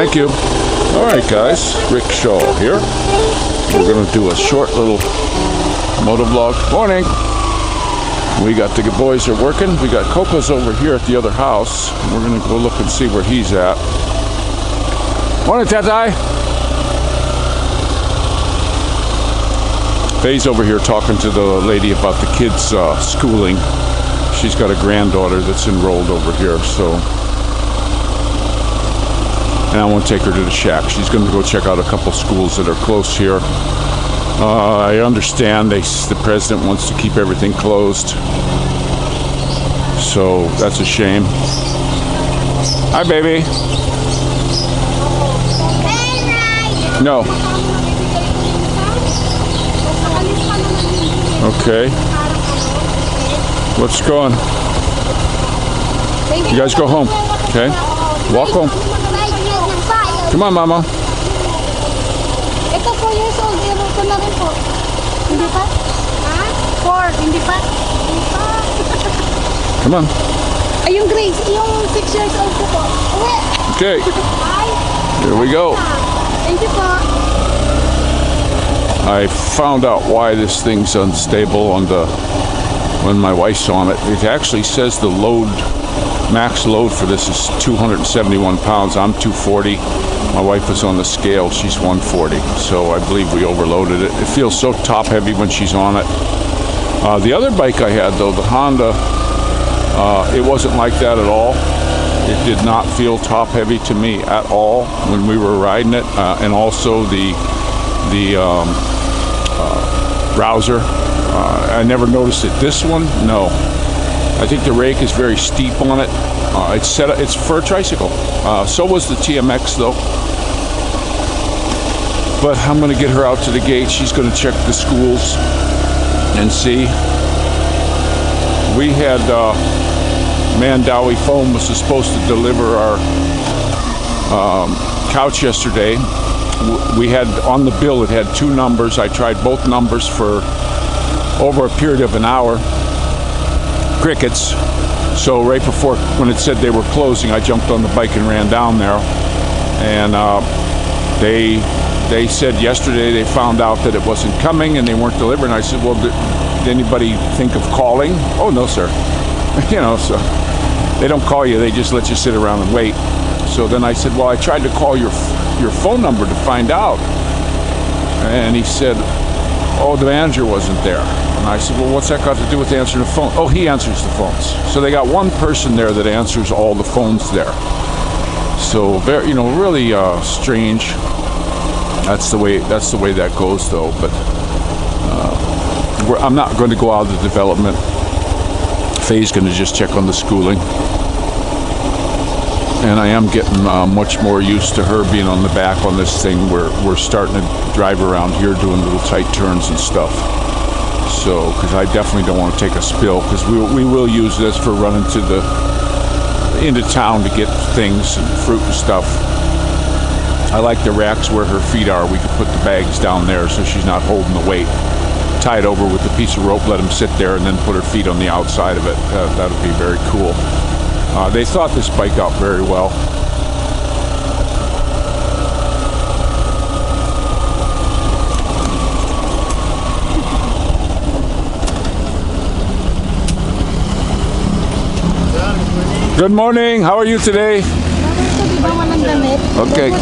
Thank you. All right, guys. Rick Shaw here. We're going to do a short little motovlog. Morning. We got the boys are working. We got Coco's over here at the other house. We're going to go look and see where he's at. Morning, Tatai. Faye's over here talking to the lady about the kids' schooling. She's got a granddaughter that's enrolled over here, so. And I won't take her to the shack. She's going to go check out a couple schools that are close here. I understand the president wants to keep everything closed, so that's a shame. Hi, baby. No. Okay. Let's go on. You guys go home. Okay. Walk home. Come on, Mama. Ito 4 years old, ito na rin po. Hindi pa? Ha? 4, hindi pa? Hindi pa. Come on. Ay, yung Grace, yung 6 years old ko po. Uwi! Okay. Here we go. Thank you po. I found out why this thing's unstable on the when my wife's on it. It actually says the load, max load for this is 271 pounds. I'm 240. My wife was on the scale. She's 140. So I believe we overloaded it. It feels so top heavy when she's on it. The other bike I had, though, the Honda, it wasn't like that at all. It did not feel top heavy to me at all when we were riding it. And also the browser. I never noticed it. This one, no. I think the rake is very steep on it. It's for a tricycle. So was the TMX though. But I'm going to get her out to the gate. She's going to check the schools and see. We had Mandawi Foam was supposed to deliver our couch yesterday. We had on the bill, it had 2 numbers. I tried both numbers for over a period of an hour. Crickets. So right before, when it said they were closing, I jumped on the bike and ran down there. And they said yesterday they found out that it wasn't coming and they weren't delivering. I said, well, did anybody think of calling? Oh, no, sir. You know, so they don't call you. They just let you sit around and wait. So then I said, well, I tried to call your phone number to find out. And he said, oh, the manager wasn't there. And I said, well, what's that got to do with answering the phone? Oh, he answers the phones. So they got one person there that answers all the phones there. So, very, you know, really strange. That's the way that goes, though. But I'm not going to go out of the development. Faye's going to just check on the schooling. And I am getting much more used to her being on the back on this thing. We're starting to drive around here doing little tight turns and stuff. So, because I definitely don't want to take a spill, because we will use this for running into town to get things and fruit and stuff. I like the racks where her feet are. We could put the bags down there so she's not holding the weight. Tie it over with a piece of rope, let them sit there, and then put her feet on the outside of it. That would be very cool. They thought this bike out very well. Good morning. How are you today? Okay.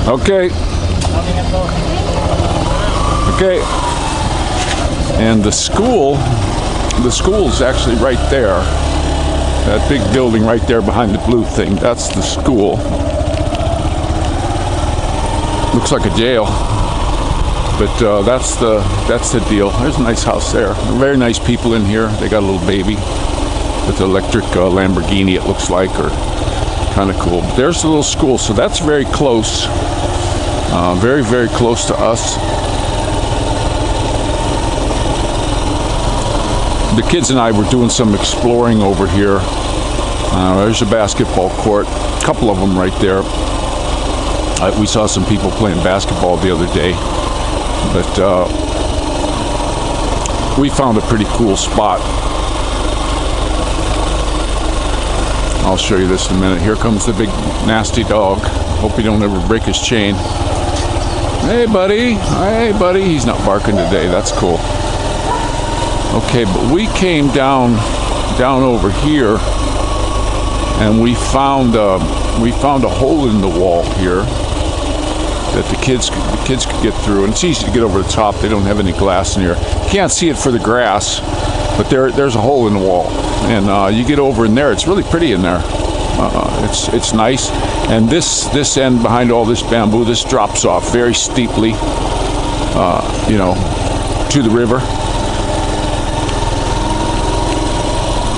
Okay. Okay. And the school's actually right there. That big building right there behind the blue thing, that's the school. Looks like a jail. But that's the deal. There's a nice house there. Very nice people in here. They got a little baby with an electric Lamborghini, it looks like, or kind of cool. There's the little school, so that's very close. Very, very close to us. The kids and I were doing some exploring over here. There's a basketball court, a couple of them right there. We saw some people playing basketball the other day, but we found a pretty cool spot. I'll show you this in a minute. Here comes the big nasty dog. Hope he don't ever break his chain. Hey buddy, hey buddy. He's not barking today. That's cool. Okay, but we came down over here, and we found a hole in the wall here that the kids could get through, and it's easy to get over the top. They don't have any glass in here. You can't see it for the grass, but there's a hole in the wall, and you get over in there. It's really pretty in there. It's nice, and this end behind all this bamboo, this drops off very steeply, to the river.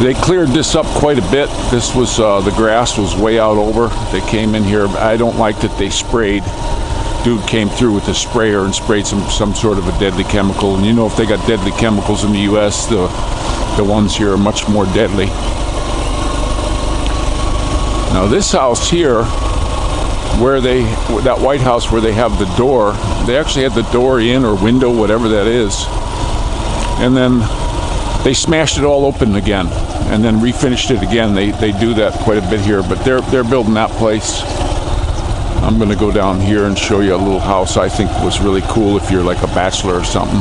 They cleared this up quite a bit. This was the grass was way out over. They came in here. I don't like that they sprayed. Dude came through with a sprayer and sprayed some sort of a deadly chemical. And you know, if they got deadly chemicals in the U.S., the ones here are much more deadly. Now this house here, that White House where they have the door, they actually had the door in, or window, whatever that is, and then they smashed it all open again and then refinished it again. They do that quite a bit here, but they're building that place. I'm going to go down here and show you a little house I think was really cool if you're like a bachelor or something.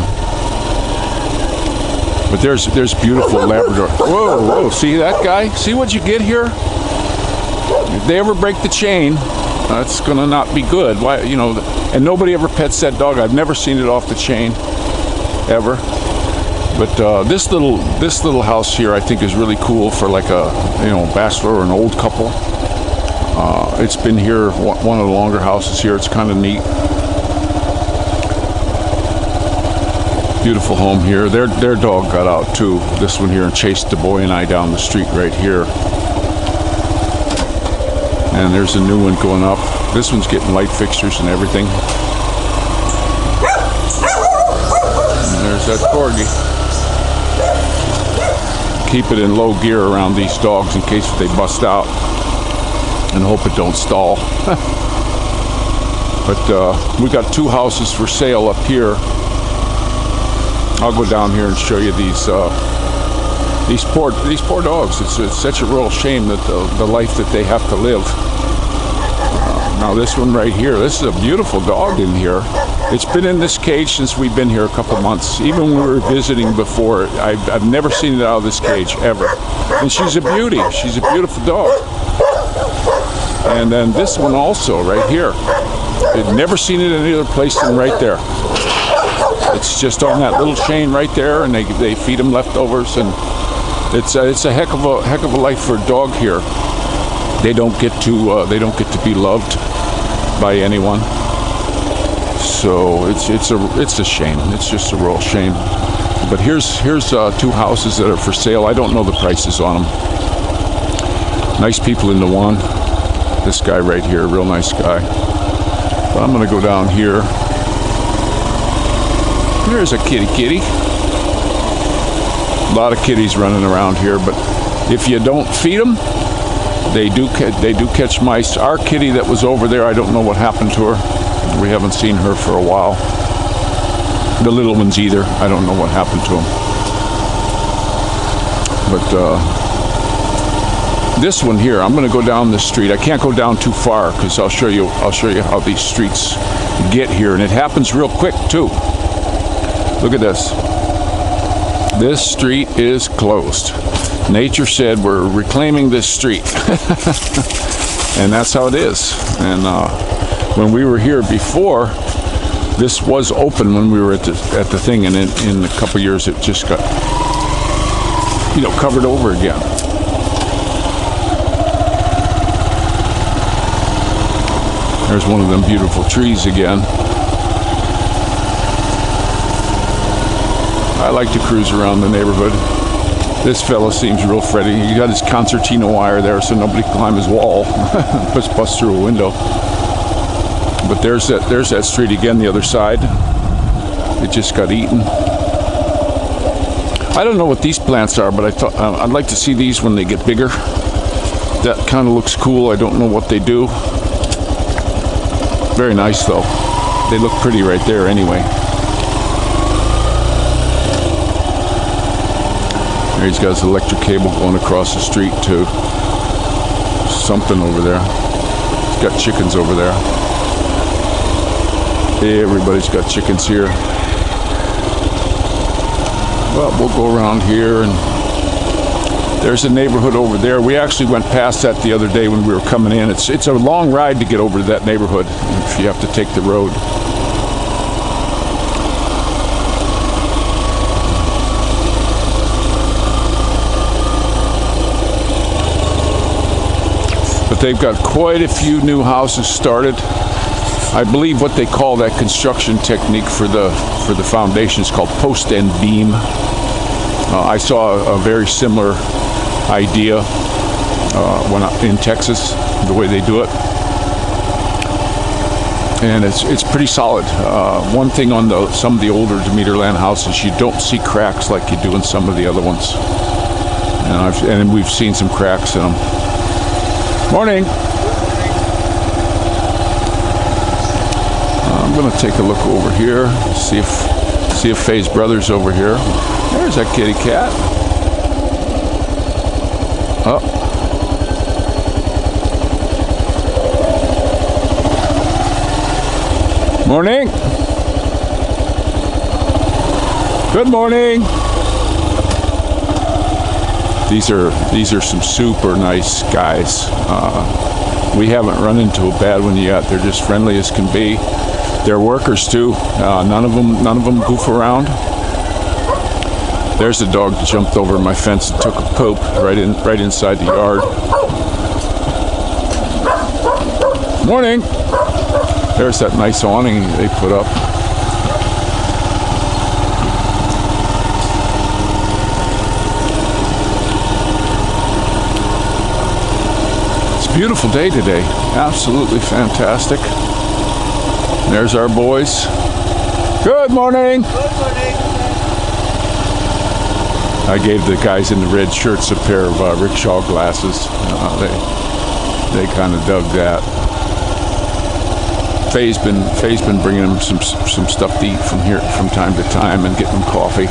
But there's beautiful Labrador. Whoa, see that guy? See what you get here? If they ever break the chain, that's going to not be good. Why, and nobody ever pets that dog. I've never seen it off the chain, ever. But this little house here I think is really cool for like a bachelor or an old couple. It's been here, one of the longer houses here. It's kind of neat. Beautiful home here. Their dog got out too. This one here, and chased the boy and I down the street right here. And there's a new one going up. This one's getting light fixtures and everything. And there's that corgi. Keep it in low gear around these dogs in case they bust out, and hope it don't stall. But we got 2 houses for sale up here. I'll go down here and show you these poor dogs. It's such a real shame that the life that they have to live. Now this one right here, this is a beautiful dog in here. It's been in this cage since we've been here a couple months. Even when we were visiting before, I've never seen it out of this cage, ever. And she's a beauty. She's a beautiful dog. And then this one also, right here. I've never seen it any other place than right there. It's just on that little chain right there, and they feed them leftovers, and it's a heck of a life for a dog here. They don't get to be loved by anyone. So it's a shame. It's just a real shame. But here's 2 houses that are for sale. I don't know the prices on them. Nice people in the one. This guy right here, real nice guy. But I'm gonna go down here. There's a kitty. A lot of kitties running around here, but if you don't feed them, they do catch mice. Our kitty that was over there, I don't know what happened to her. We haven't seen her for a while. The little ones either. I don't know what happened to them. But this one here, I'm going to go down this street. I can't go down too far because I'll show you how these streets get here, and it happens real quick too. Look at this. This street is closed. Nature said we're reclaiming this street, and that's how it is. And when we were here before, this was open when we were at the thing, and in a couple years it just got covered over again. There's one of them beautiful trees again. I like to cruise around the neighborhood. This fella seems real Freddy. He got his concertina wire there so nobody can climb his wall. Just bust through a window. But there's that street again, the other side. It just got eaten. I don't know what these plants are, but I thought I'd like to see these when they get bigger. That kind of looks cool. I don't know what they do. Very nice though. They look pretty right there anyway. There he's got his electric cable going across the street too. something over there. He's got chickens over there. Everybody's got chickens here. Well, we'll go around here, and there's a neighborhood over there. We actually went past that the other day when we were coming in. It's a long ride to get over to that neighborhood if you have to take the road. But they've got quite a few new houses started. I believe what they call that construction technique for the foundation is called post and beam. I saw a very similar idea in Texas, the way they do it, and it's pretty solid. One thing on some of the older Demeterland houses, you don't see cracks like you do in some of the other ones, and we've seen some cracks in them. Morning. I'm gonna take a look over here, see if Faye's brother's over here. There's that kitty cat. Oh. Morning. Good morning. These are some super nice guys. We haven't run into a bad one yet. They're just friendly as can be. They're workers too. None of them goof around. There's a dog that jumped over my fence and took a poop right inside the yard. Morning. There's that nice awning they put up. It's a beautiful day today. Absolutely fantastic. There's our boys. Good morning. Good morning. I gave the guys in the red shirts a pair of rickshaw glasses. They kind of dug that. Faye's been bringing them some stuff to eat from time to time and getting them coffee.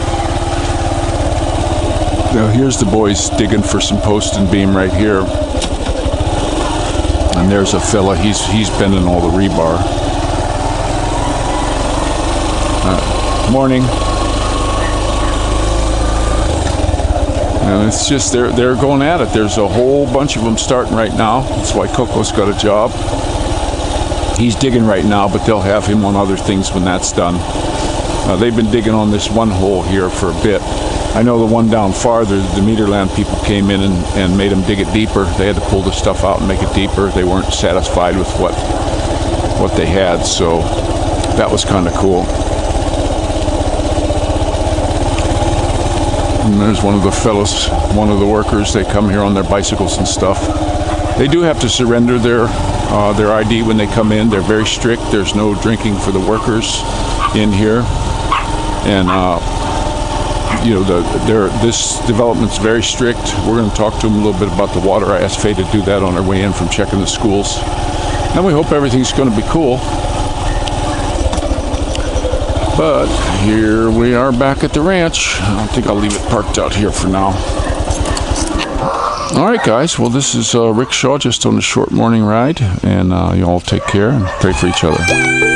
Now here's the boys digging for some post and beam right here. And there's a fella. He's bending all the rebar. Morning. And it's just they're going at it. There's a whole bunch of them starting right now. That's why Coco's got a job. He's digging right now, but they'll have him on other things when that's done. They've been digging on this one hole here for a bit. I know the one down farther, the Demeterland people came in and made them dig it deeper. They had to pull the stuff out and make it deeper. They weren't satisfied with what they had, so that was kind of cool. And there's one of the fellows, one of the workers. They come here on their bicycles and stuff. They do have to surrender their ID when they come in. They're very strict. There's no drinking for the workers in here, and this development's very strict. We're going to talk to them a little bit about the water. I asked Faye to do that on our way in from checking the schools, and we hope everything's going to be cool. But here we are back at the ranch. I think I'll leave it parked out here for now. All right, guys. Well, this is Rickshaw just on a short morning ride, and you all take care and pray for each other.